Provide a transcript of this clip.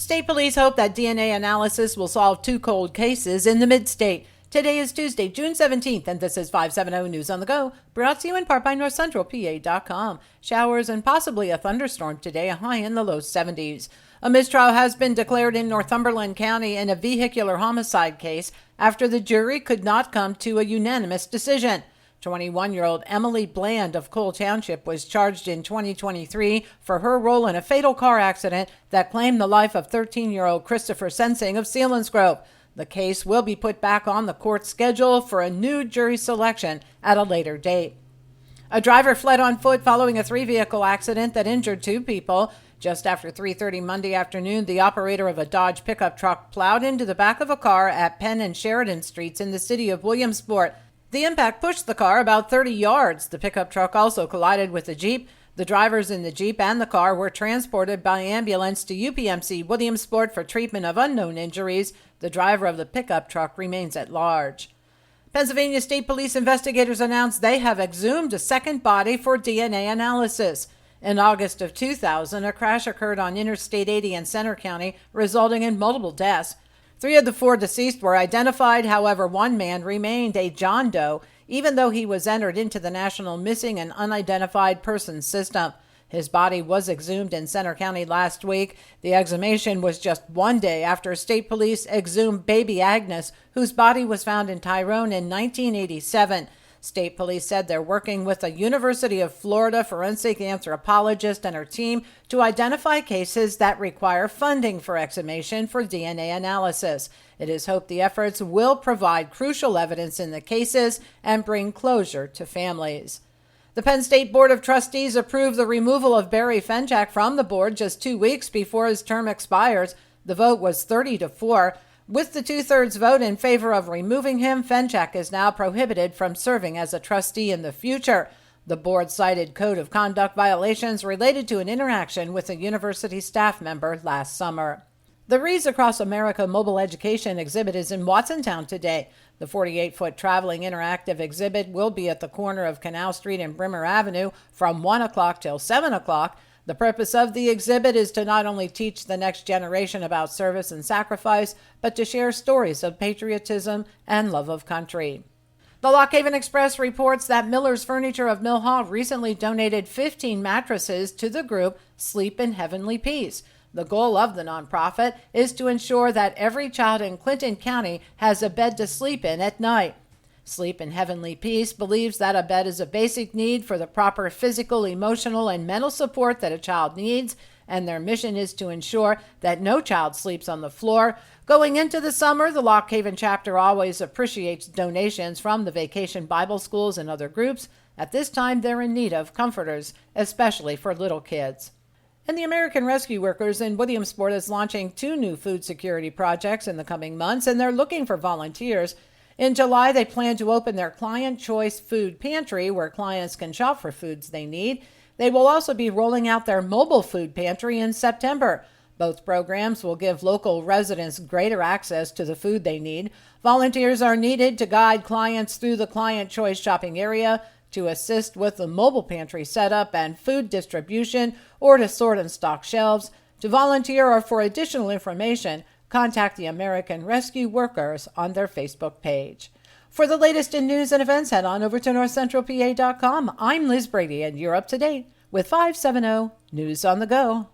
State police hope that DNA analysis will solve two cold cases in the mid-state. Today is Tuesday, June 17th, and this is 570 News on the Go, brought to you in part by NorthCentralPA.com. Showers and possibly a thunderstorm today, a high in the low 70s. A mistrial has been declared in Northumberland County in a vehicular homicide case after the jury could not come to a unanimous decision. 21-year-old Emily Bland of Cole Township was charged in 2023 for her role in a fatal car accident that claimed the life of 13-year-old Christopher Sensing of Selinsgrove. The case will be put back on the court schedule for a new jury selection at a later date. A driver fled on foot following a three-vehicle accident that injured two people. Just after 3:30 Monday afternoon, the operator of a Dodge pickup truck plowed into the back of a car at Penn and Sheridan Streets in the city of Williamsport. The impact pushed the car about 30 yards. The pickup truck also collided with a Jeep. The drivers in the Jeep and the car were transported by ambulance to UPMC Williamsport for treatment of unknown injuries. The driver of the pickup truck remains at large. Pennsylvania State Police investigators announced they have exhumed a second body for DNA analysis. In August of 2000, a crash occurred on Interstate 80 in Center County, resulting in multiple deaths. 3 of the 4 deceased were identified. However, one man remained a John Doe, even though he was entered into the National Missing and Unidentified Persons System. His body was exhumed in Center County last week. The exhumation was just one day after state police exhumed baby Agnes, whose body was found in Tyrone in 1987. State police said they're working with a University of Florida forensic anthropologist and her team to identify cases that require funding for exhumation for DNA analysis. It is hoped the efforts will provide crucial evidence in the cases and bring closure to families. The Penn State Board of Trustees approved the removal of Barry Fenjack from the board just 2 weeks before his term expires. The vote was 30-4. With the 2/3 vote in favor of removing him, Fenjack is now prohibited from serving as a trustee in the future. The board cited code of conduct violations related to an interaction with a university staff member last summer. The Wreaths Across America mobile education exhibit is in Watsontown today. The 48-foot traveling interactive exhibit will be at the corner of Canal Street and Brimmer Avenue from 1 o'clock till 7 o'clock. The purpose of the exhibit is to not only teach the next generation about service and sacrifice, but to share stories of patriotism and love of country. The Lock Haven Express reports that Miller's Furniture of Mill Hall recently donated 15 mattresses to the group Sleep in Heavenly Peace. The goal of the nonprofit is to ensure that every child in Clinton County has a bed to sleep in at night. Sleep in Heavenly Peace believes that a bed is a basic need for the proper physical, emotional, and mental support that a child needs, and their mission is to ensure that no child sleeps on the floor. Going into the summer, the Lock Haven chapter always appreciates donations from the vacation Bible schools and other groups. At this time, they're in need of comforters, especially for little kids. And the American Rescue Workers in Williamsport is launching 2 new food security projects in the coming months, and they're looking for volunteers. In July, they plan to open their Client Choice Food Pantry, where clients can shop for foods they need. They will also be rolling out their mobile food pantry in September. Both programs will give local residents greater access to the food they need. Volunteers are needed to guide clients through the Client Choice shopping area, to assist with the mobile pantry setup and food distribution, or to sort and stock shelves. To volunteer or for additional information, contact the American Rescue Workers on their Facebook page. For the latest in news and events, head on over to NorthCentralPA.com. I'm Liz Brady, and you're up to date with 570 News on the Go.